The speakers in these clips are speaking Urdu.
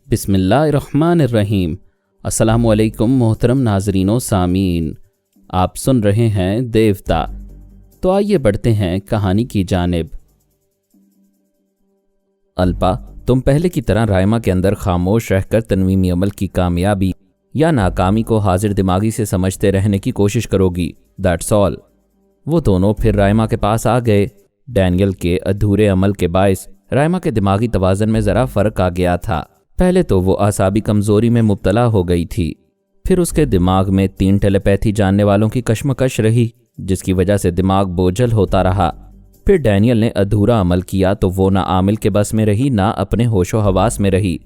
بسم اللہ الرحمن الرحیم۔ السلام علیکم محترم ناظرین و سامعین، آپ سن رہے ہیں دیوتا۔ تو آئیے بڑھتے ہیں کہانی کی جانب۔ الپا، تم پہلے کی طرح رائما کے اندر خاموش رہ کر تنویمی عمل کی کامیابی یا ناکامی کو حاضر دماغی سے سمجھتے رہنے کی کوشش کرو گی، دیٹس آل۔ وہ دونوں پھر رائما کے پاس آ گئے۔ ڈینیل کے ادھورے عمل کے باعث رائما کے دماغی توازن میں ذرا فرق آ گیا تھا۔ پہلے تو وہ اعصابی کمزوری میں مبتلا ہو گئی تھی، پھر اس کے دماغ میں 3 ٹیلیپیتھی جاننے والوں کی کشمکش رہی، جس کی وجہ سے دماغ بوجھل ہوتا رہا۔ پھر ڈینیل نے ادھورا عمل کیا تو وہ نہ عامل کے بس میں رہی، نہ اپنے ہوش و حواس میں رہی،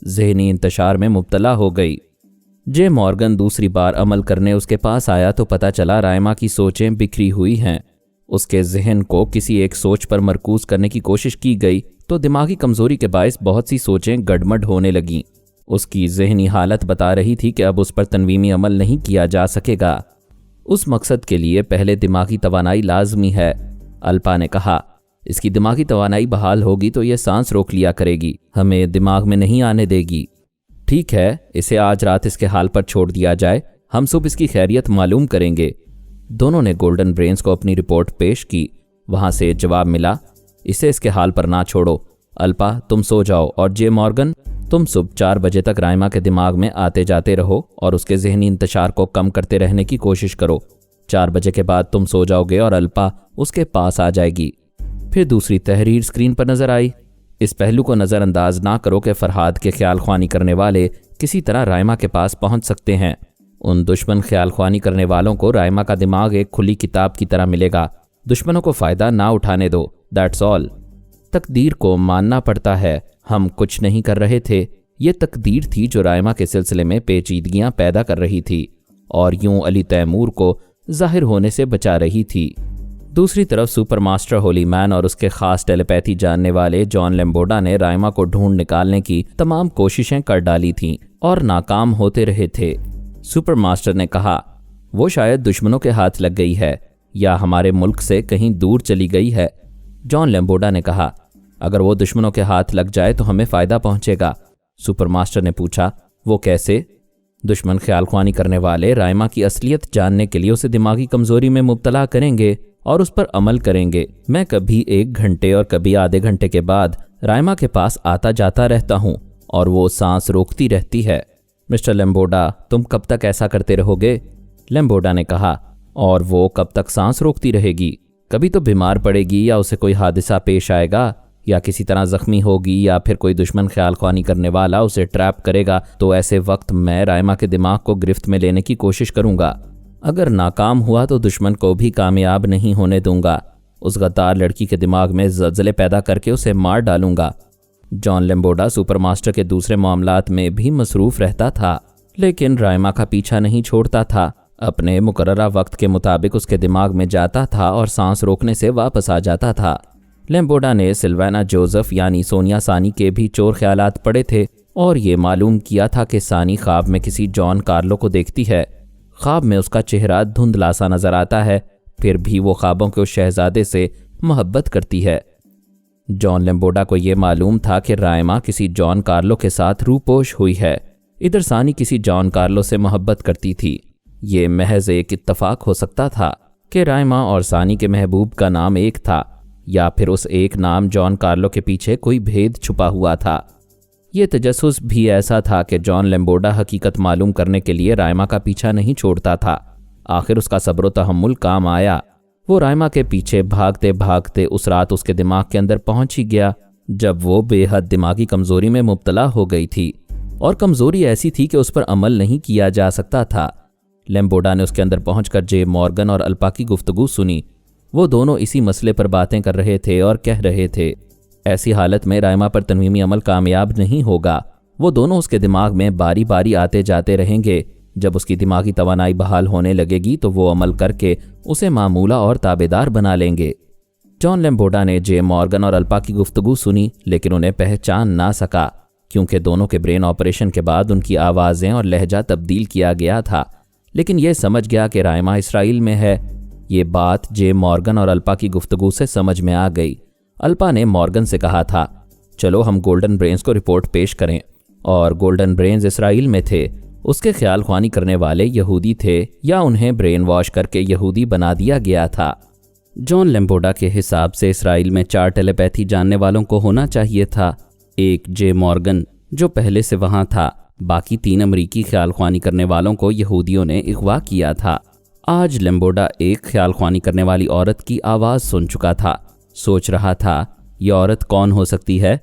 ذہنی انتشار میں مبتلا ہو گئی۔ جے مورگن دوسری بار عمل کرنے اس کے پاس آیا تو پتہ چلا رائما کی سوچیں بکھری ہوئی ہیں۔ اس کے ذہن کو کسی ایک سوچ پر مرکوز کرنے کی کوشش کی گئی تو دماغی کمزوری کے باعث بہت سی سوچیں گڈمڈ ہونے لگیں۔ اس کی ذہنی حالت بتا رہی تھی کہ اب اس پر تنویمی عمل نہیں کیا جا سکے گا۔ اس مقصد کے لیے پہلے دماغی توانائی لازمی ہے، الپا نے کہا۔ اس کی دماغی توانائی بحال ہوگی تو یہ سانس روک لیا کرے گی، ہمیں دماغ میں نہیں آنے دے گی۔ ٹھیک ہے، اسے آج رات اس کے حال پر چھوڑ دیا جائے، ہم صبح اس کی خیریت معلوم کریں گے۔ دونوں نے گولڈن برینز کو اپنی رپورٹ پیش کی۔ وہاں سے جواب ملا، اسے اس کے حال پر نہ چھوڑو۔ الپا، تم سو جاؤ، اور جے مورگن، تم صبح 4 بجے تک رائما کے دماغ میں آتے جاتے رہو اور اس کے ذہنی انتشار کو کم کرتے رہنے کی کوشش کرو۔ 4 بجے کے بعد تم سو جاؤ گے اور الپا اس کے پاس آ جائے گی۔ پھر دوسری تحریر اسکرین پر نظر آئی۔ اس پہلو کو نظر انداز نہ کرو کہ فرہاد کے خیال خوانی کرنے والے کسی طرح رائما کے پاس پہنچ سکتے ہیں۔ ان دشمن خیال خوانی کرنے والوں کو رائما کا دماغ ایک کھلی کتاب کی طرح ملے گا۔ دشمنوں کو فائدہ نہ اٹھانے دو، دیٹس آل۔ تقدیر کو ماننا پڑتا ہے، ہم کچھ نہیں کر رہے تھے، یہ تقدیر تھی جو رائما کے سلسلے میں پیچیدگیاں پیدا کر رہی تھی اور یوں علی تیمور کو ظاہر ہونے سے بچا رہی تھی۔ دوسری طرف سپر ماسٹر ہولی مین اور اس کے خاص ٹیلیپیتھی جاننے والے جان لیمبوڈا نے رائما کو ڈھونڈ نکالنے کی تمام کوششیں کر ڈالی تھیں اور ناکام ہوتے رہے تھے۔ سپر ماسٹر نے کہا، وہ شاید دشمنوں کے ہاتھ لگ گئی ہے یا ہمارے ملک سے کہیں دور چلی گئی ہے۔ جان لیمبوڈا نے کہا، اگر وہ دشمنوں کے ہاتھ لگ جائے تو ہمیں فائدہ پہنچے گا۔ سپر ماسٹر نے پوچھا، وہ کیسے؟ دشمن خیال خوانی کرنے والے رائما کی اصلیت جاننے کے لیے اسے دماغی کمزوری میں مبتلا کریں گے اور اس پر عمل کریں گے۔ میں کبھی 1 گھنٹے اور کبھی آدھے گھنٹے کے بعد رائما کے پاس آتا جاتا رہتا ہوں اور وہ سانس روکتی رہتی ہے۔ مسٹر لیمبوڈا، تم کب تک ایسا کرتے رہو گے؟ لیمبوڈا نے کہا، اور وہ کب تک سانس روکتی رہے گی؟ کبھی تو بیمار پڑے گی یا اسے کوئی حادثہ پیش آئے گا یا کسی طرح زخمی ہوگی یا پھر کوئی دشمن خیال خوانی کرنے والا اسے ٹریپ کرے گا، تو ایسے وقت میں رائما کے دماغ کو گرفت میں لینے کی کوشش کروں گا۔ اگر ناکام ہوا تو دشمن کو بھی کامیاب نہیں ہونے دوں گا، اس غدار لڑکی کے دماغ میں زلزلے پیدا کر کے اسے مار ڈالوں گا۔ جان لیمبوڈا سپر ماسٹر کے دوسرے معاملات میں بھی مصروف رہتا تھا، لیکن رائما کا پیچھا نہیں چھوڑتا تھا۔ اپنے مقررہ وقت کے مطابق اس کے دماغ میں جاتا تھا اور سانس روکنے سے واپس آ جاتا تھا۔ لیمبوڈا نے سلوانا جوزف یعنی سونیا سانی کے بھی چور خیالات پڑے تھے اور یہ معلوم کیا تھا کہ سانی خواب میں کسی جان کارلو کو دیکھتی ہے۔ خواب میں اس کا چہرہ دھندلا سا نظر آتا ہے، پھر بھی وہ خوابوں کے اس شہزادے سے محبت کرتی ہے۔ جان لیمبوڈا کو یہ معلوم تھا کہ رائما کسی جان کارلو کے ساتھ روپوش ہوئی ہے، ادھر سانی کسی جان کارلو سے محبت کرتی تھی۔ یہ محض ایک اتفاق ہو سکتا تھا کہ رائما اور سانی کے محبوب کا نام ایک تھا، یا پھر اس ایک نام جان کارلو کے پیچھے کوئی بھید چھپا ہوا تھا۔ یہ تجسس بھی ایسا تھا کہ جان لیمبوڈا حقیقت معلوم کرنے کے لیے رائما کا پیچھا نہیں چھوڑتا تھا۔ آخر اس کا صبر و تحمل کام آیا۔ وہ رائما کے پیچھے بھاگتے بھاگتے اس رات اس کے دماغ کے اندر پہنچ ہی گیا جب وہ بے حد دماغی کمزوری میں مبتلا ہو گئی تھی، اور کمزوری ایسی تھی کہ اس پر عمل نہیں کیا جا سکتا تھا۔ لیمبوڈا نے اس کے اندر پہنچ کر جے مورگن اور الپا کی گفتگو سنی۔ وہ دونوں اسی مسئلے پر باتیں کر رہے تھے اور کہہ رہے تھے، ایسی حالت میں رائما پر تنویمی عمل کامیاب نہیں ہوگا۔ وہ دونوں اس کے دماغ میں باری باری آتے جاتے رہیں گے۔ جب اس کی دماغی توانائی بحال ہونے لگے گی تو وہ عمل کر کے اسے معمولہ اور تابعدار بنا لیں گے۔ جان لیمبوڈا نے جے مورگن اور الپا کی گفتگو سنی، لیکن انہیں پہچان نہ سکا کیونکہ دونوں کے برین آپریشن کے بعد ان کی آوازیں اور لہجہ تبدیل کیا گیا تھا، لیکن یہ سمجھ گیا کہ رائما اسرائیل میں ہے۔ یہ بات جے مورگن اور الپا کی گفتگو سے سمجھ میں آ گئی۔ الپا نے مورگن سے کہا تھا، چلو ہم گولڈن برینز کو رپورٹ پیش کریں اور گولڈن برینز اسرائیل میں تھے، اس کے خیال خوانی کرنے والے یہودی تھے یا انہیں برین واش کر کے یہودی بنا دیا گیا تھا۔ جان لیمبوڈا کے حساب سے اسرائیل میں 4 ٹیلیپیتھی جاننے والوں کو ہونا چاہیے تھا، ایک جے مورگن جو پہلے سے وہاں تھا، باقی 3 امریکی خیال خوانی کرنے والوں کو یہودیوں نے اغوا کیا تھا۔ آج لیمبوڈا ایک خیال خوانی کرنے والی عورت کی آواز سن چکا تھا، سوچ رہا تھا یہ عورت کون ہو سکتی ہے۔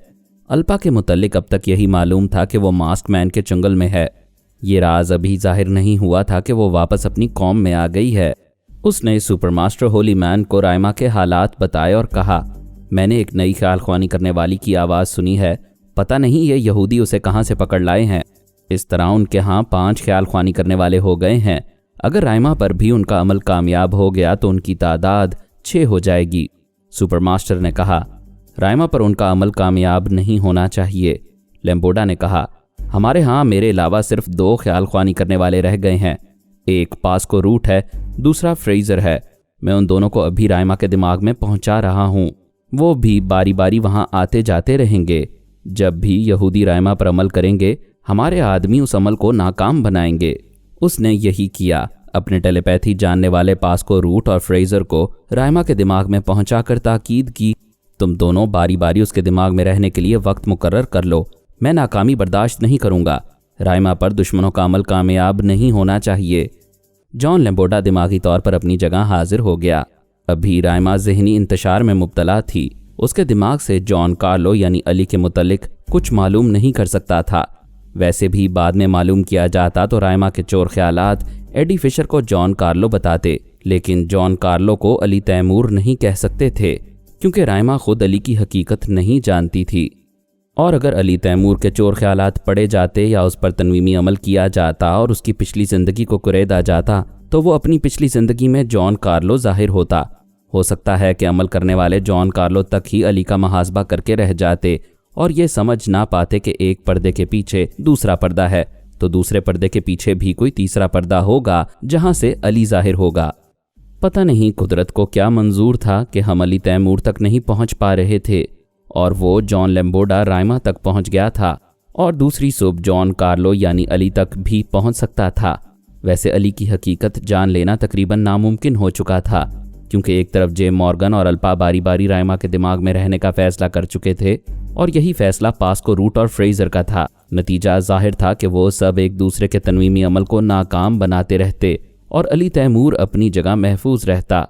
الپا کے متعلق اب تک یہی معلوم تھا کہ وہ ماسک مین کے چنگل میں ہے، یہ راز ابھی ظاہر نہیں ہوا تھا کہ وہ واپس اپنی قوم میں آ گئی ہے۔ اس نے سپر ماسٹر ہولی مین کو رائما کے حالات بتائے اور کہا، میں نے ایک نئی خیال خوانی کرنے والی کی آواز سنی ہے، پتہ نہیں یہ یہودی اسے کہاں سے پکڑ لائے ہیں۔ اس طرح ان کے ہاں 5 خیال خوانی کرنے والے ہو گئے ہیں، اگر رائما پر بھی ان کا عمل کامیاب ہو گیا تو ان کی تعداد 6 ہو جائے گی۔ سپر ماسٹر نے کہا، رائما پر ان کا عمل کامیاب نہیں ہونا چاہیے۔ لیمبوڈا نے کہا، ہمارے ہاں میرے علاوہ صرف 2 خیال خوانی کرنے والے رہ گئے ہیں، ایک پاسکو روٹ ہے، دوسرا فریزر ہے۔ میں ان دونوں کو ابھی رائما کے دماغ میں پہنچا رہا ہوں، وہ بھی باری باری وہاں آتے جاتے رہیں گے۔ جب بھی یہودی رائما پر عمل کریں گے، ہمارے آدمی اس عمل کو ناکام بنائیں گے۔ اس نے یہی کیا، اپنے ٹیلیپیتھی جاننے والے پاسکو روٹ اور فریزر کو رائما کے دماغ میں پہنچا کر تاکید کی، تم دونوں باری باری اس کے دماغ میں رہنے کے لیے وقت مقرر کر لو، میں ناکامی برداشت نہیں کروں گا، رائما پر دشمنوں کا عمل کامیاب نہیں ہونا چاہیے۔ جان لیمبوڈا دماغی طور پر اپنی جگہ حاضر ہو گیا، ابھی رائما ذہنی انتشار میں مبتلا تھی، اس کے دماغ سے جان کارلو یعنی علی کے متعلق کچھ معلوم نہیں کر سکتا تھا۔ ویسے بھی بعد میں معلوم کیا جاتا تو رائما کے چور خیالات ایڈی فشر کو جان کارلو بتاتے، لیکن جان کارلو کو علی تیمور نہیں کہہ سکتے تھے کیونکہ رائما خود علی کی حقیقت نہیں جانتی تھی، اور اگر علی تیمور کے چور خیالات پڑے جاتے یا اس پر تنویمی عمل کیا جاتا اور اس کی پچھلی زندگی کو کریدا جاتا تو وہ اپنی پچھلی زندگی میں جان کارلو ظاہر ہوتا۔ ہو سکتا ہے کہ عمل کرنے والے جان کارلو تک ہی علی کا محاسبہ کر کے رہ جاتے اور یہ سمجھ نہ پاتے کہ ایک پردے کے پیچھے دوسرا پردہ ہے تو دوسرے پردے کے پیچھے بھی کوئی تیسرا پردہ ہوگا جہاں سے علی ظاہر ہوگا۔ پتہ نہیں قدرت کو کیا منظور تھا کہ ہم علی تیمور تک نہیں پہنچ پا رہے تھے اور وہ جان لیمبوڈا رائما تک پہنچ گیا تھا اور دوسری صبح جان کارلو یعنی علی تک بھی پہنچ سکتا تھا۔ ویسے علی کی حقیقت جان لینا تقریباً ناممکن ہو چکا تھا کیونکہ ایک طرف جے مورگن اور الپا باری باری رائما کے دماغ میں رہنے کا فیصلہ کر چکے تھے اور یہی فیصلہ پاسکو روٹ اور فریزر کا تھا۔ نتیجہ ظاہر تھا کہ وہ سب ایک دوسرے کے تنویمی عمل کو ناکام بناتے رہتے اور علی تیمور اپنی جگہ محفوظ رہتا۔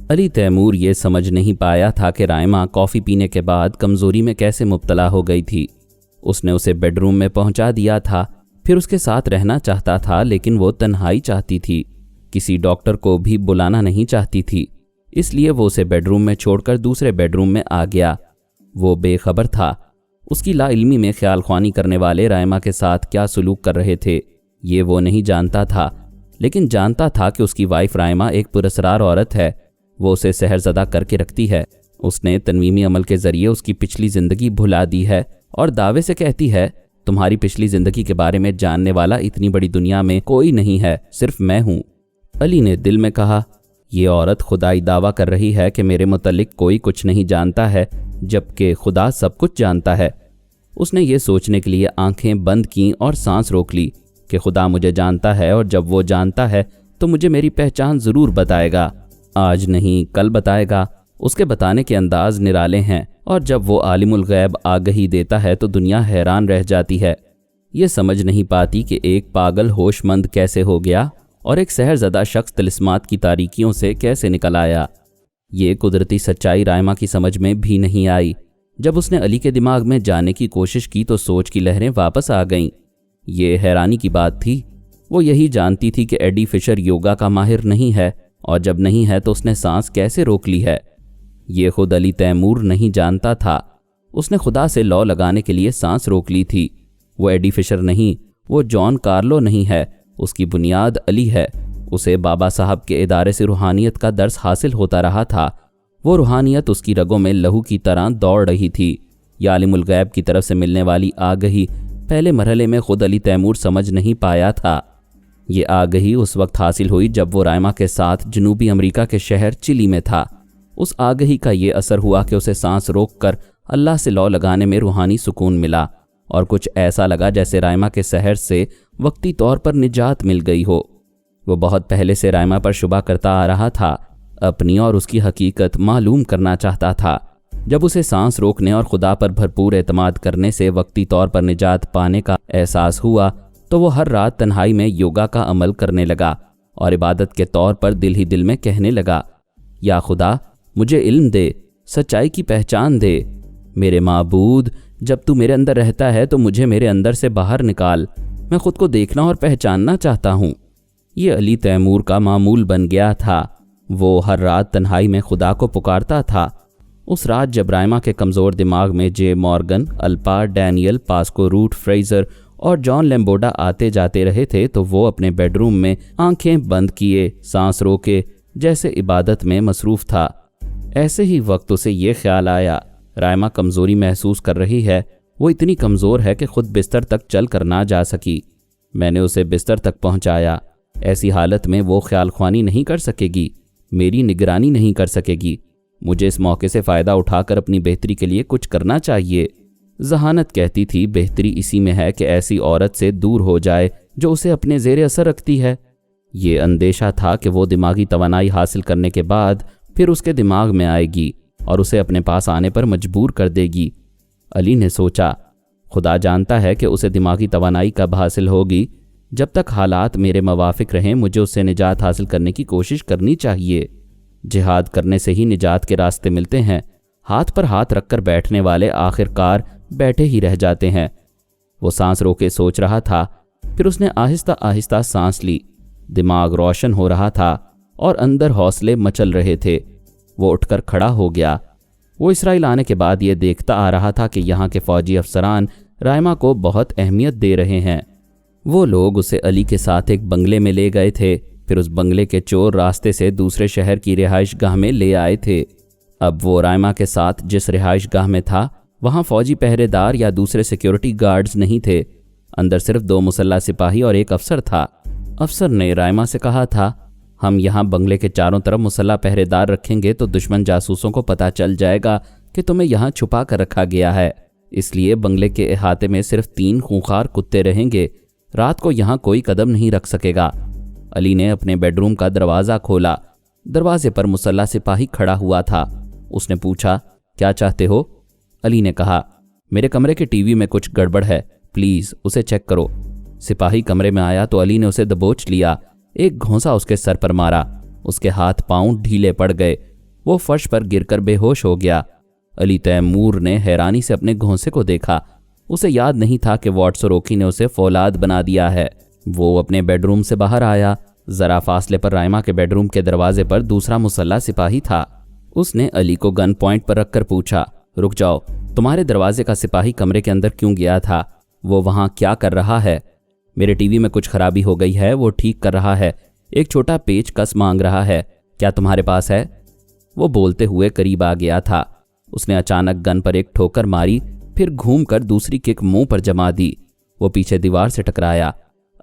علی تیمور یہ سمجھ نہیں پایا تھا کہ رائما کافی پینے کے بعد کمزوری میں کیسے مبتلا ہو گئی تھی۔ اس نے اسے بیڈ روم میں پہنچا دیا تھا، پھر اس کے ساتھ رہنا چاہتا تھا لیکن وہ تنہائی چاہتی تھی، کسی ڈاکٹر کو بھی بلانا نہیں چاہتی تھی، اس لیے وہ اسے بیڈ روم میں چھوڑ کر دوسرے بیڈ روم میں آ گیا۔ وہ بے خبر تھا، اس کی لا علمی میں خیال خوانی کرنے والے رائما کے ساتھ کیا سلوک کر رہے تھے یہ وہ نہیں جانتا تھا، لیکن جانتا تھا کہ اس کی وائف رائما ایک پراسرار عورت ہے، وہ اسے سحر زدہ کر کے رکھتی ہے۔ اس نے تنویمی عمل کے ذریعے اس کی پچھلی زندگی بھلا دی ہے اور دعوے سے کہتی ہے، تمہاری پچھلی زندگی کے بارے میں جاننے والا اتنی بڑی دنیا میں کوئی نہیں ہے، صرف میں ہوں۔ علی نے دل میں کہا، یہ عورت خدائی دعویٰ کر رہی ہے کہ میرے متعلق کوئی کچھ نہیں جانتا ہے جبکہ خدا سب کچھ جانتا ہے۔ اس نے یہ سوچنے کے لیے آنکھیں بند کیں اور سانس روک لی کہ خدا مجھے جانتا ہے اور جب وہ جانتا ہے تو مجھے میری پہچان ضرور بتائے گا، آج نہیں کل بتائے گا۔ اس کے بتانے کے انداز نرالے ہیں اور جب وہ عالم الغیب آگہی دیتا ہے تو دنیا حیران رہ جاتی ہے، یہ سمجھ نہیں پاتی کہ ایک پاگل ہوش مند کیسے ہو گیا اور ایک سحر زدہ شخص طلسمات کی تاریکیوں سے کیسے نکل آیا۔ یہ قدرتی سچائی رائما کی سمجھ میں بھی نہیں آئی۔ جب اس نے علی کے دماغ میں جانے کی کوشش کی تو سوچ کی لہریں واپس آ گئیں۔ یہ حیرانی کی بات تھی، وہ یہی جانتی تھی کہ ایڈی فشر یوگا کا ماہر نہیں ہے اور جب نہیں ہے تو اس نے سانس کیسے روک لی ہے۔ یہ خود علی تیمور نہیں جانتا تھا، اس نے خدا سے لو لگانے کے لیے سانس روک لی تھی۔ وہ ایڈی فشر نہیں، وہ جان کارلو نہیں ہے، اس کی بنیاد علی ہے۔ اسے بابا صاحب کے ادارے سے روحانیت کا درس حاصل ہوتا رہا تھا، وہ روحانیت اس کی رگوں میں لہو کی طرح دوڑ رہی تھی۔ یہ عالم الغیب کی طرف سے ملنے والی آگہی پہلے مرحلے میں خود علی تیمور سمجھ نہیں پایا تھا۔ یہ آگہی اس وقت حاصل ہوئی جب وہ رائما کے ساتھ جنوبی امریکہ کے شہر چلی میں تھا۔ اس آگہی کا یہ اثر ہوا کہ اسے سانس روک کر اللہ سے لو لگانے میں روحانی سکون ملا اور کچھ ایسا لگا جیسے رائما کے سحر سے وقتی طور پر نجات مل گئی ہو۔ وہ بہت پہلے سے رائما پر شبہ کرتا آ رہا تھا، اپنی اور اس کی حقیقت معلوم کرنا چاہتا تھا۔ جب اسے سانس روکنے اور خدا پر بھرپور اعتماد کرنے سے وقتی طور پر نجات پانے کا احساس ہوا تو وہ ہر رات تنہائی میں یوگا کا عمل کرنے لگا اور عبادت کے طور پر دل ہی دل میں کہنے لگا، یا خدا مجھے علم دے، سچائی کی پہچان دے، میرے معبود جب تو میرے اندر رہتا ہے تو مجھے میرے اندر سے باہر نکال، میں خود کو دیکھنا اور پہچاننا چاہتا ہوں۔ یہ علی تیمور کا معمول بن گیا تھا، وہ ہر رات تنہائی میں خدا کو پکارتا تھا۔ اس رات جب رائما کے کمزور دماغ میں جے مورگن، الپا، ڈینیل، پاسکو روٹ، فریزر اور جان لیمبوڈا آتے جاتے رہے تھے تو وہ اپنے بیڈ روم میں آنکھیں بند کیے، سانس روکے، جیسے عبادت میں مصروف تھا۔ ایسے ہی وقت اسے یہ خیال آیا، رائما کمزوری محسوس کر رہی ہے، وہ اتنی کمزور ہے کہ خود بستر تک چل کر نہ جا سکی۔ میں نے اسے بستر تک پہنچایا۔ ایسی حالت میں وہ خیال خوانی نہیں کر سکے گی، میری نگرانی نہیں کر سکے گی۔ مجھے اس موقع سے فائدہ اٹھا کر اپنی بہتری کے لیے کچھ کرنا چاہیے۔ ذہانت کہتی تھی بہتری اسی میں ہے کہ ایسی عورت سے دور ہو جائے جو اسے اپنے زیر اثر رکھتی ہے۔ یہ اندیشہ تھا کہ وہ دماغی توانائی حاصل کرنے کے بعد پھر اس کے دماغ میں آئے گی اور اسے اپنے پاس آنے پر مجبور کر دے گی۔ علی نے سوچا، خدا جانتا ہے کہ اسے دماغی توانائی کب حاصل ہوگی۔ جب تک حالات میرے موافق رہیں مجھے اس سے نجات حاصل کرنے کی کوشش کرنی چاہیے۔ جہاد کرنے سے ہی نجات کے راستے ملتے ہیں، ہاتھ پر ہاتھ رکھ کر بیٹھنے والے آخر کار بیٹھے ہی رہ جاتے ہیں۔ وہ سانس روکے سوچ رہا تھا، پھر اس نے آہستہ آہستہ سانس لی۔ دماغ روشن ہو رہا تھا اور اندر حوصلے مچل رہے تھے۔ وہ اٹھ کر کھڑا ہو گیا۔ وہ اسرائیل آنے کے بعد یہ دیکھتا آ رہا تھا کہ یہاں کے فوجی افسران رائما کو بہت اہمیت دے رہے ہیں۔ وہ لوگ اسے علی کے ساتھ ایک بنگلے میں لے گئے تھے، پھر اس بنگلے کے چور راستے سے دوسرے شہر کی رہائش گاہ میں لے آئے تھے۔ اب وہ رائما کے ساتھ جس رہائش گاہ میں تھا وہاں فوجی پہرے دار یا دوسرے سیکیورٹی گارڈز نہیں تھے، اندر صرف 2 مسلح سپاہی اور ایک افسر تھا۔ افسر نے رائما سے کہا تھا، ہم یہاں بنگلے کے چاروں طرف مسلح پہرے دار رکھیں گے تو دشمن جاسوسوں کو پتہ چل جائے گا کہ تمہیں یہاں چھپا کر رکھا گیا ہے، اس لیے بنگلے کے احاطے میں صرف 3 خونخوار کتے رہیں گے، رات کو یہاں کوئی قدم نہیں رکھ سکے گا۔ علی نے اپنے بیڈ روم کا دروازہ کھولا۔ دروازے پر مسلح سپاہی کھڑا ہوا تھا۔ اس نے پوچھا، کیا چاہتے ہو؟ علی نے کہا، میرے کمرے کے ٹی وی میں کچھ گڑبڑ ہے، پلیز اسے چیک کرو۔ سپاہی کمرے میں آیا تو علی نے اسے دبوچ لیا، ایک گھونسا اس کے سر پر مارا، اس کے ہاتھ پاؤں ڈھیلے پڑ گئے، وہ فرش پر گر کر بے ہوش ہو گیا۔ علی تیمور نے حیرانی سے اپنے گھونسے کو دیکھا، اسے یاد نہیں تھا کہ واٹسروکی نے اسے فولاد بنا دیا ہے۔ وہ اپنے بیڈ روم سے باہر آیا، ذرا فاصلے پر رائما کے بیڈ روم کے دروازے پر دوسرا مسلح سپاہی تھا۔ اس نے علی کو گن پوائنٹ پر رکھ کر پوچھا، رک جاؤ، تمہارے دروازے کا سپاہی کمرے کے اندر کیوں گیا تھا؟ وہ وہاں کیا کر رہا ہے؟ میرے ٹی وی میں کچھ خرابی ہو گئی ہے، وہ ٹھیک کر رہا ہے، ایک چھوٹا پیچ کس مانگ رہا ہے، کیا تمہارے پاس ہے؟ وہ بولتے ہوئے قریب آ گیا تھا۔ اس نے اچانک گن پر ایک ٹھوکر ماری، پھر گھوم کر دوسری کک منہ پر جما دی۔ وہ پیچھے دیوار سے ٹکرایا۔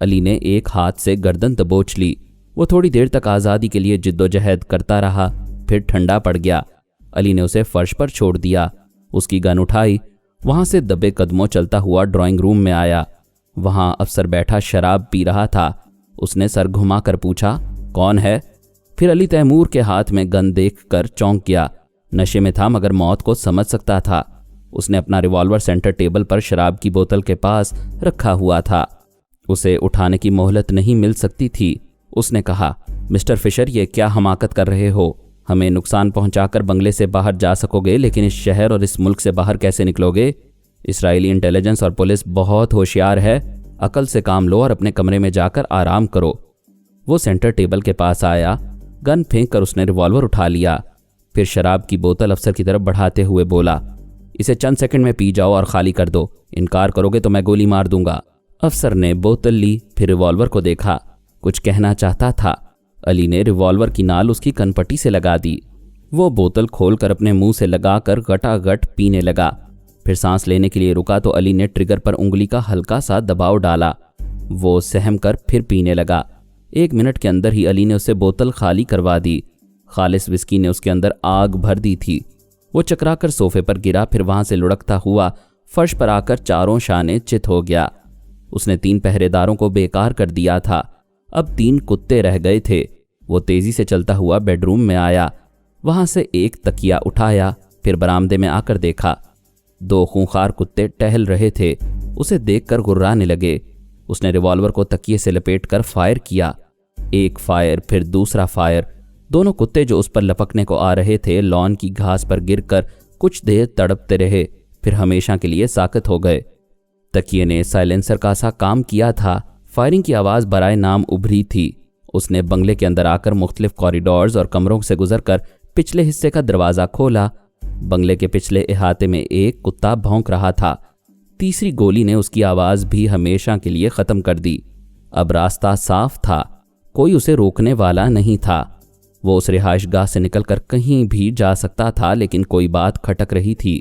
علی نے ایک ہاتھ سے گردن دبوچ لی۔ وہ تھوڑی دیر تک آزادی کے لیے جد و جہد کرتا رہا، پھر ٹھنڈا پڑ گیا۔ علی نے اسے فرش پر چھوڑ دیا، اس کی گن اٹھائی، وہاں سے دبے قدموں چلتا ہوا ڈرائنگ روم میں آیا۔ وہاں افسر بیٹھا شراب پی رہا تھا۔ اس نے سر گھما کر پوچھا، کون ہے؟ پھر علی تیمور کے ہاتھ میں گن دیکھ کر چونک گیا۔ نشے میں تھا مگر موت کو سمجھ سکتا تھا۔ اس نے اپنا ریوالور سینٹر ٹیبل پر شراب کی بوتل کے پاس رکھا ہوا تھا، اسے اٹھانے کی مہلت نہیں مل سکتی تھی۔ اس نے کہا، مسٹر فشر یہ کیا حماقت کر رہے ہو؟ ہمیں نقصان پہنچا کر بنگلے سے باہر جا سکو گے لیکن اس شہر اور اس ملک سے باہر کیسے نکلو گے؟ اسرائیلی انٹیلیجنس اور پولیس بہت ہوشیار ہے، عقل سے کام لو اور اپنے کمرے میں جا کر آرام کرو۔ وہ سینٹر ٹیبل کے پاس آیا، گن پھینک کر اس نے ریوالور اٹھا لیا، پھر شراب کی بوتل افسر کی طرف بڑھاتے ہوئے بولا، اسے چند سیکنڈ میں پی جاؤ اور خالی کر دو، انکار کرو گے تو میں گولی مار دوں گا۔ افسر نے بوتل لی، پھر ریوالور کو دیکھا، کچھ کہنا چاہتا تھا۔ علی نے ریوالور کی نال اس کی کن پٹی سے لگا دی۔ وہ بوتل کھول کر اپنے منہ سے لگا کر گٹا گٹ پینے لگا، پھر سانس لینے کے لیے رکا تو علی نے ٹریگر پر انگلی کا ہلکا سا دباؤ ڈالا۔ وہ سہم کر پھر پینے لگا۔ 1 منٹ کے اندر ہی علی نے اسے بوتل خالی کروا دی۔ خالص وسکی نے اس کے اندر آگ بھر دی تھی۔ وہ چکرا کر صوفے پر گرا، پھر وہاں سے لڑکتا ہوا فرش پر آ کر چاروں شانے چت ہو گیا۔ اس نے 3 پہرےداروں کو بیکار کر دیا تھا، اب 3 کتے رہ گئے تھے۔ وہ تیزی سے چلتا ہوا بیڈ روم میں آیا، وہاں سے ایک تکیا اٹھایا، پھر برآمدے میں آ کر دیکھا 2 خونخوار کتے ٹہل رہے تھے، اسے دیکھ کر گھرانے لگے۔ اس نے ریوالور کو تکیے سے لپیٹ کر فائر کیا، ایک فائر پھر دوسرا فائر۔ دونوں کتے جو اس پر لپکنے کو آ رہے تھے لان کی گھاس پر گر کر کچھ دیر تڑپتے رہے، پھر ہمیشہ کے لیے ساکت ہو گئے۔ تکیے نے سائلنسر کا سا کام کیا تھا، فائرنگ کی آواز برائے نام ابھری تھی۔ اس نے بنگلے کے اندر آ کر مختلف کوریڈورز اور کمروں سے گزر کر پچھلے حصے کا دروازہ کھولا۔ بنگلے کے پچھلے احاطے میں ایک کتا بھونک رہا تھا۔ تیسری گولی نے اس کی آواز بھی ہمیشہ کے لیے ختم کر دی۔ اب راستہ صاف تھا، کوئی اسے روکنے والا نہیں تھا۔ وہ اس رہائش گاہ سے نکل کر کہیں بھی جا سکتا تھا، لیکن کوئی بات کھٹک رہی تھی۔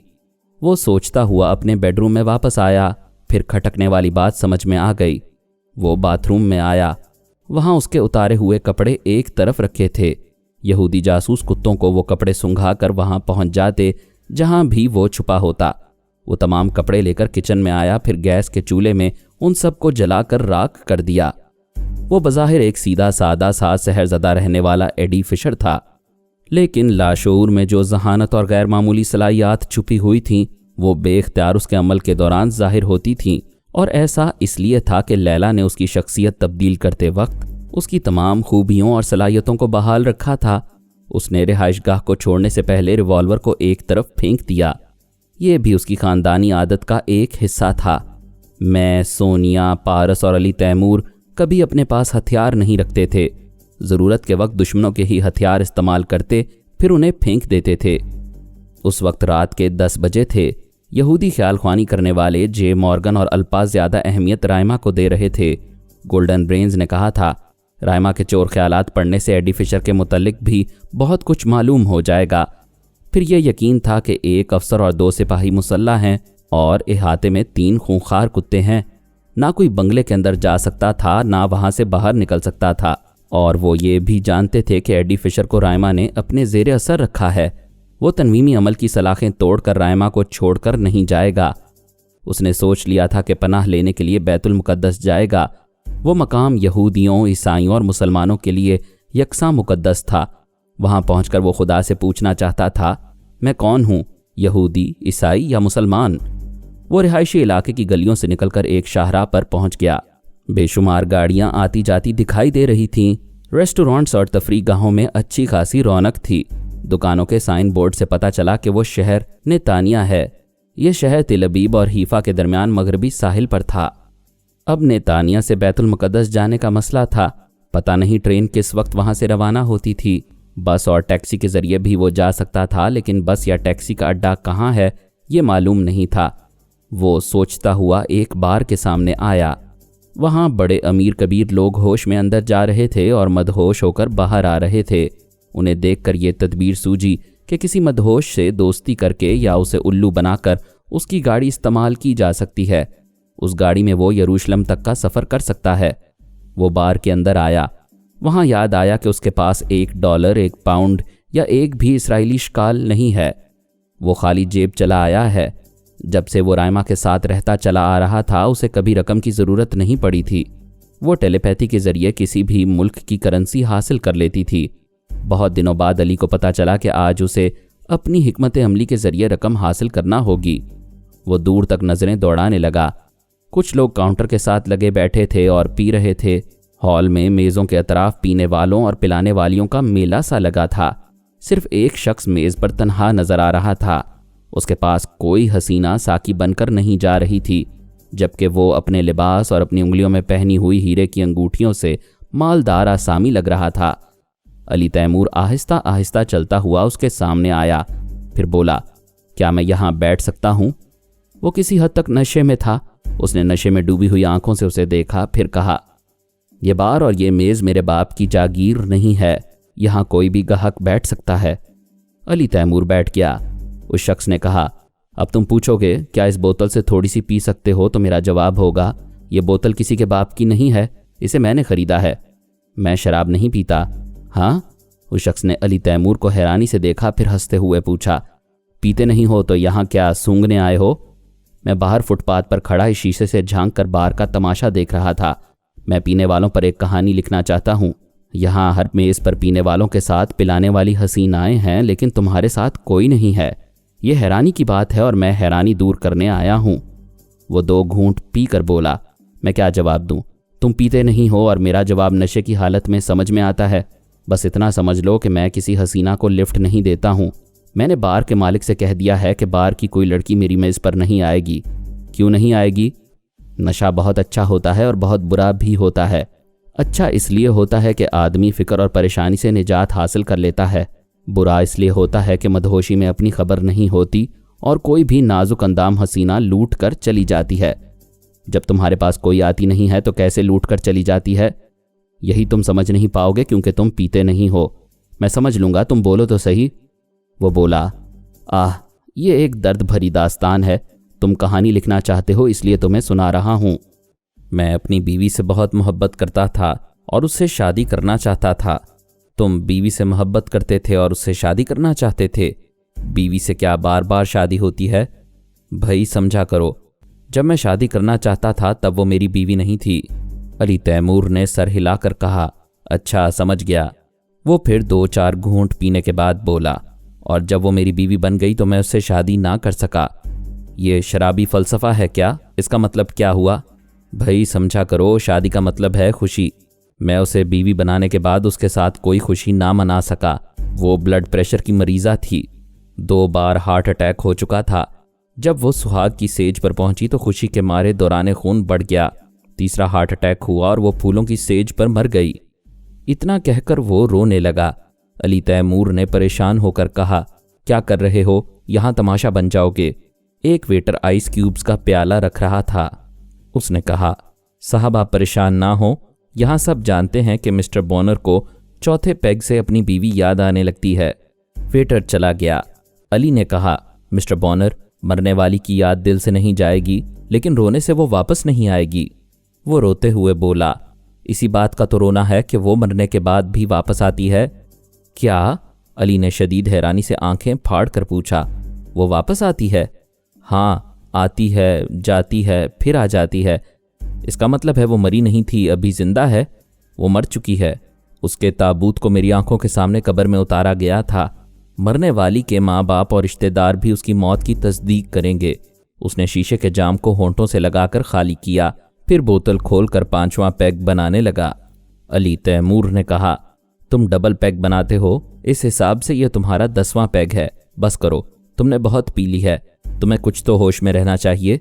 وہ سوچتا ہوا اپنے بیڈ روم میں واپس آیا، پھر کھٹکنے والی بات سمجھ میں آ گئی۔ وہ باتھ روم میں آیا، وہاں اس کے اتارے ہوئے کپڑے ایک طرف رکھے تھے۔ یہودی جاسوس کتوں کو وہ کپڑے سنگھا کر وہاں پہنچ جاتے جہاں بھی وہ چھپا ہوتا۔ وہ تمام کپڑے لے کر کچن میں آیا، پھر گیس کے چولہے میں ان سب کو جلا کر راکھ کر دیا۔ وہ بظاہر ایک سیدھا سادہ سا سحر زدہ رہنے والا ایڈی فشر تھا، لیکن لاشعور میں جو ذہانت اور غیر معمولی صلاحیات چھپی ہوئی تھیں وہ بے اختیار اس کے عمل کے دوران ظاہر ہوتی تھیں، اور ایسا اس لیے تھا کہ لیلا نے اس کی شخصیت تبدیل کرتے وقت اس کی تمام خوبیوں اور صلاحیتوں کو بحال رکھا تھا۔ اس نے رہائش گاہ کو چھوڑنے سے پہلے ریوالور کو ایک طرف پھینک دیا۔ یہ بھی اس کی خاندانی عادت کا ایک حصہ تھا۔ میں، سونیا، پارس اور علی تیمور کبھی اپنے پاس ہتھیار نہیں رکھتے تھے، ضرورت کے وقت دشمنوں کے ہی ہتھیار استعمال کرتے پھر انہیں پھینک دیتے تھے۔ اس وقت رات کے 10 بجے تھے۔ یہودی خیال خوانی کرنے والے جے مورگن اور الپاس زیادہ اہمیت رائما کو دے رہے تھے۔ گولڈن برینز نے کہا تھا رائما کے چور خیالات پڑھنے سے ایڈی فشر کے متعلق بھی بہت کچھ معلوم ہو جائے گا۔ پھر یہ یقین تھا کہ 1 افسر اور 2 سپاہی مسلح ہیں اور احاطے میں 3 خونخوار کتے ہیں۔ نہ کوئی بنگلے کے اندر جا سکتا تھا، نہ وہاں سے باہر نکل سکتا تھا، اور وہ یہ بھی جانتے تھے کہ ایڈی فشر کو رائما نے اپنے زیر اثر رکھا ہے۔ وہ تنویمی عمل کی سلاخیں توڑ کر رائما کو چھوڑ کر نہیں جائے گا۔ اس نے سوچ لیا تھا کہ پناہ لینے کے لیے بیت المقدس جائے گا۔ وہ مقام یہودیوں، عیسائیوں اور مسلمانوں کے لیے یکساں مقدس تھا۔ وہاں پہنچ کر وہ خدا سے پوچھنا چاہتا تھا، میں کون ہوں، یہودی، عیسائی یا مسلمان؟ وہ رہائشی علاقے کی گلیوں سے نکل کر ایک شاہراہ پر پہنچ گیا۔ بے شمار گاڑیاں آتی جاتی دکھائی دے رہی تھیں۔ ریسٹورانٹس اور تفریح گاہوں میں اچھی خاصی رونق تھی۔ دکانوں کے سائن بورڈ سے پتہ چلا کہ وہ شہر نیتانیہ ہے۔ یہ شہر تل ابیب اور حیفا کے درمیان مغربی ساحل پر تھا۔ اب نیتانیہ سے بیت المقدس جانے کا مسئلہ تھا۔ پتہ نہیں ٹرین کس وقت وہاں سے روانہ ہوتی تھی۔ بس اور ٹیکسی کے ذریعے بھی وہ جا سکتا تھا، لیکن بس یا ٹیکسی کا اڈہ کہاں ہے یہ معلوم نہیں تھا۔ وہ سوچتا ہوا ایک بار کے سامنے آیا۔ وہاں بڑے امیر کبیر لوگ ہوش میں اندر جا رہے تھے اور مدہوش ہو کر باہر آ رہے تھے۔ انہیں دیکھ کر یہ تدبیر سوجی کہ کسی مدہوش سے دوستی کر کے یا اسے الو بنا کر اس کی گاڑی استعمال کی جا سکتی ہے۔ اس گاڑی میں وہ یروشلم تک کا سفر کر سکتا ہے۔ وہ بار کے اندر آیا۔ وہاں یاد آیا کہ اس کے پاس $1، 1 پاؤنڈ یا ایک بھی اسرائیلی شکال نہیں ہے۔ وہ خالی جیب چلا آیا ہے۔ جب سے وہ رائما کے ساتھ رہتا چلا آ رہا تھا اسے کبھی رقم کی ضرورت نہیں پڑی تھی۔ وہ ٹیلی پیتھی کے ذریعے کسی بھی ملک کی کرنسی حاصل کر لیتی تھی۔ بہت دنوں بعد علی کو پتہ چلا کہ آج اسے اپنی حکمت عملی کے ذریعے رقم حاصل کرنا ہوگی۔ وہ دور تک نظریں دوڑانے لگا۔ کچھ لوگ کاؤنٹر کے ساتھ لگے بیٹھے تھے اور پی رہے تھے۔ ہال میں میزوں کے اطراف پینے والوں اور پلانے والیوں کا میلہ سا لگا تھا۔ صرف ایک شخص میز پر تنہا نظر آ رہا تھا۔ اس کے پاس کوئی حسینہ ساقی بن کر نہیں جا رہی تھی، جبکہ وہ اپنے لباس اور اپنی انگلیوں میں پہنی ہوئی ہیرے کی انگوٹھیوں سے مالدار آسامی لگ رہا تھا۔ علی تیمور آہستہ آہستہ چلتا ہوا اس کے سامنے آیا، پھر بولا، کیا میں یہاں بیٹھ سکتا ہوں؟ وہ کسی حد تک نشے میں تھا۔ اس نے نشے میں ڈوبی ہوئی آنکھوں سے اسے دیکھا، پھر کہا، یہ بار اور یہ میز میرے باپ کی جاگیر نہیں ہے، یہاں کوئی بھی گاہک بیٹھ سکتا ہے۔ علی تیمور بیٹھ گیا۔ اس شخص نے کہا، اب تم پوچھو گے کیا اس بوتل سے تھوڑی سی پی سکتے ہو تو میرا جواب ہوگا، یہ بوتل کسی کے باپ کی نہیں ہے، اسے میں نے خریدا ہے۔ میں شراب نہیں پیتا۔ ہاں؟ اس شخص نے علی تیمور کو حیرانی سے دیکھا، پھر ہنستے ہوئے پوچھا، پیتے نہیں ہو تو یہاں کیا سونگنے آئے ہو؟ میں باہر فٹ پاتھ پر کھڑا اس شیشے سے جھانک کر بار کا تماشا دیکھ رہا تھا۔ میں پینے والوں پر ایک کہانی لکھنا چاہتا ہوں۔ یہاں ہر میز پر پینے والوں کے ساتھ پلانے والی حسینائیں ہیں، لیکن تمہارے ساتھ کوئی نہیں ہے۔ یہ حیرانی کی بات ہے اور میں حیرانی دور کرنے آیا ہوں۔ وہ 2 گھونٹ پی کر بولا۔ میں کیا جواب دوں؟ تم پیتے نہیں ہو اور میرا جواب نشے کی حالت میں سمجھ میں آتا ہے۔ بس اتنا سمجھ لو کہ میں کسی حسینہ کو لفٹ نہیں دیتا ہوں۔ میں نے بار کے مالک سے کہہ دیا ہے کہ بار کی کوئی لڑکی میری میز پر نہیں آئے گی۔ کیوں نہیں آئے گی؟ نشہ بہت اچھا ہوتا ہے اور بہت برا بھی ہوتا ہے۔ اچھا اس لیے ہوتا ہے کہ آدمی فکر اور پریشانی سے نجات حاصل کر لیتا ہے۔ برا اس لیے ہوتا ہے کہ مدہوشی میں اپنی خبر نہیں ہوتی اور کوئی بھی نازک اندام حسینہ لوٹ کر چلی جاتی ہے۔ جب تمہارے پاس کوئی آتی نہیں ہے تو کیسے لوٹ کر چلی جاتی ہے؟ یہی تم سمجھ نہیں پاؤ گے کیونکہ تم پیتے نہیں ہو۔ میں سمجھ لوں گا، تم بولو تو صحیح۔ وہ بولا، یہ ایک درد بھری داستان ہے۔ تم کہانی لکھنا چاہتے ہو اس لیے تمہیں سنا رہا ہوں۔ میں اپنی بیوی سے بہت محبت کرتا تھا اور اس سے شادی کرنا چاہتا تھا۔ تم بیوی سے محبت کرتے تھے اور اس سے شادی کرنا چاہتے تھے۔ بیوی سے کیا بار بار شادی ہوتی ہے؟ بھائی سمجھا کرو، جب میں شادی کرنا چاہتا تھا تب وہ میری بیوی نہیں تھی۔ علی تیمور نے سر ہلا کر کہا، اچھا سمجھ گیا۔ وہ پھر 2-4 گھونٹ پینے کے بعد بولا، اور جب وہ میری بیوی بن گئی تو میں اس سے شادی نہ کر سکا۔ یہ شرابی فلسفہ ہے کیا؟ اس کا مطلب کیا ہوا؟ بھائی سمجھا کرو، شادی کا مطلب ہے خوشی۔ میں اسے بیوی بنانے کے بعد اس کے ساتھ کوئی خوشی نہ منا سکا۔ وہ بلڈ پریشر کی مریضہ تھی، 2 بار ہارٹ اٹیک ہو چکا تھا۔ جب وہ سہاگ کی سیج پر پہنچی تو خوشی کے مارے دوران خون بڑھ گیا۔ تیسرا ہارٹ اٹیک ہوا اور وہ پھولوں کی سیج پر مر گئی۔ اتنا کہہ کر وہ رونے لگا۔ علی تیمور نے پریشان ہو کر کہا، کیا کر رہے ہو؟ یہاں تماشا بن جاؤ گے۔ ایک ویٹر آئس کیوبز کا پیالہ رکھ رہا تھا۔ اس نے کہا، صاحب آپ پریشان نہ ہوں، یہاں سب جانتے ہیں کہ مسٹر بونر کو چوتھے پیگ سے اپنی بیوی یاد آنے لگتی ہے۔ ویٹر چلا گیا۔ علی نے کہا، مسٹر بونر، مرنے والی کی یاد دل سے نہیں جائے گی، لیکن رونے سے وہ واپس نہیں آئے گی۔ وہ روتے ہوئے بولا، اسی بات کا تو رونا ہے کہ وہ مرنے کے بعد بھی واپس آتی ہے۔ کیا؟ علی نے شدید حیرانی سے آنکھیں پھاڑ کر پوچھا۔ وہ واپس آتی ہے؟ ہاں، آتی ہے، جاتی ہے، پھر آ جاتی ہے۔ اس کا مطلب ہے وہ مری نہیں تھی، ابھی زندہ ہے۔ وہ مر چکی ہے۔ اس کے تابوت کو میری آنکھوں کے سامنے قبر میں اتارا گیا تھا۔ مرنے والی کے ماں باپ اور رشتہ دار بھی اس کی موت کی تصدیق کریں گے۔ اس نے شیشے کے جام کو ہونٹوں سے لگا کر خالی کیا، پھر بوتل کھول کر 5واں پیگ بنانے لگا۔ علی تیمور نے کہا، تم ڈبل پیگ بناتے ہو، اس حساب سے یہ تمہارا 10واں پیگ ہے۔ بس کرو، تم نے بہت پی لی ہے، تمہیں کچھ تو ہوش میں رہنا چاہیے۔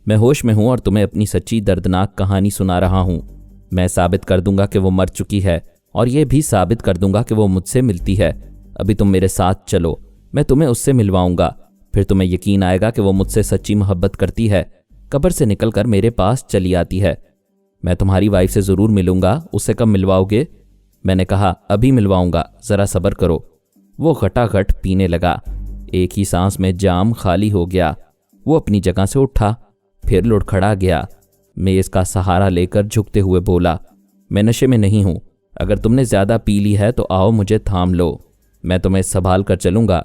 میں ہوش میں ہوں اور تمہیں اپنی سچی دردناک کہانی سنا رہا ہوں۔ میں ثابت کر دوں گا کہ وہ مر چکی ہے، اور یہ بھی ثابت کر دوں گا کہ وہ مجھ سے ملتی ہے۔ ابھی تم میرے ساتھ چلو، میں تمہیں اس سے ملواؤں گا، پھر تمہیں یقین آئے گا کہ وہ مجھ سے سچی محبت کرتی ہے۔ قبر سے نکل کر میرے پاس چلی آتی ہے۔ میں تمہاری وائف سے ضرور ملوں گا، اس سے کب ملواؤ گے؟ میں نے کہا، ابھی ملواؤں گا، ذرا صبر کرو۔ وہ گھٹا گھٹ پینے لگا۔ ایک ہی سانس میں جام خالی ہو گیا۔ وہ اپنی جگہ سے اٹھا، پھر لڑکھڑا گیا۔ میز کا سہارا لے کر جھکتے ہوئے بولا، میں نشے میں نہیں ہوں، اگر تم نے زیادہ پی لی ہے تو آؤ مجھے تھام لو، میں تمہیں سنبھال کر چلوں گا۔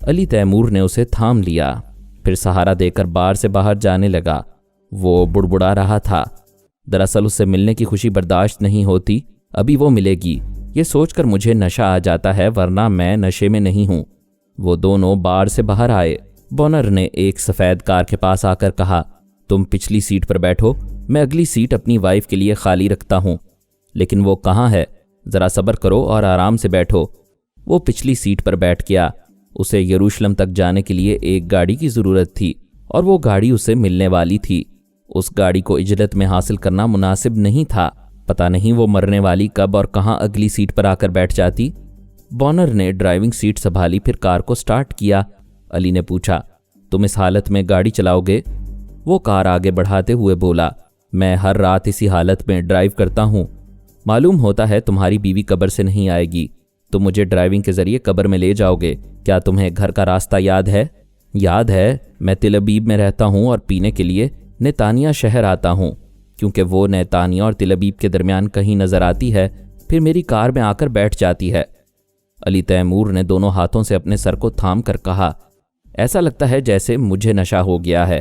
علی تیمور نے اسے تھام لیا، پھر سہارا دے کر بار سے باہر جانے لگا۔ وہ بڑبڑا رہا تھا۔ دراصل اس سے ملنے کی خوشی برداشت نہیں ہوتی، ابھی وہ ملے گی، یہ سوچ کر مجھے نشہ آ جاتا ہے، ورنہ میں نشے میں نہیں ہوں۔ وہ دونوں بار سے باہر آئے۔ بونر نے ایک سفید کار کے پاس آ کر کہا، تم پچھلی سیٹ پر بیٹھو، میں اگلی سیٹ اپنی وائف کے لیے خالی رکھتا ہوں۔ لیکن وہ کہاں ہے؟ ذرا صبر کرو اور آرام سے بیٹھو۔ وہ پچھلی سیٹ پر بیٹھ گیا۔ اسے یروشلم تک جانے کے لیے ایک گاڑی کی ضرورت تھی، اور وہ گاڑی اسے ملنے والی تھی۔ اس گاڑی کو اجلت میں حاصل کرنا مناسب نہیں تھا۔ پتہ نہیں وہ مرنے والی کب اور کہاں اگلی سیٹ پر آ کر بیٹھ جاتی۔ بونر نے ڈرائیونگ سیٹ سنبھالی، پھر کار کو سٹارٹ کیا۔ علی نے پوچھا، تم اس حالت میں گاڑی چلاؤ گے؟ وہ کار آگے بڑھاتے ہوئے بولا، میں ہر رات اسی حالت میں ڈرائیو کرتا ہوں۔ معلوم ہوتا ہے تمہاری بیوی قبر سے نہیں آئے گی، تم مجھے ڈرائیونگ کے ذریعے قبر میں لے جاؤ گے۔ کیا تمہیں گھر کا راستہ یاد ہے؟ یاد ہے، میں تل ابیب میں رہتا ہوں اور پینے کے لیے نیتانیہ شہر آتا ہوں، کیونکہ وہ نیتانیہ اور تل ابیب کے درمیان کہیں نظر آتی ہے، پھر میری کار میں آ کر بیٹھ جاتی ہے۔ علی تیمور نے دونوں ہاتھوں سے اپنے سر کو تھام کر کہا، ایسا لگتا ہے جیسے مجھے نشہ ہو گیا ہے۔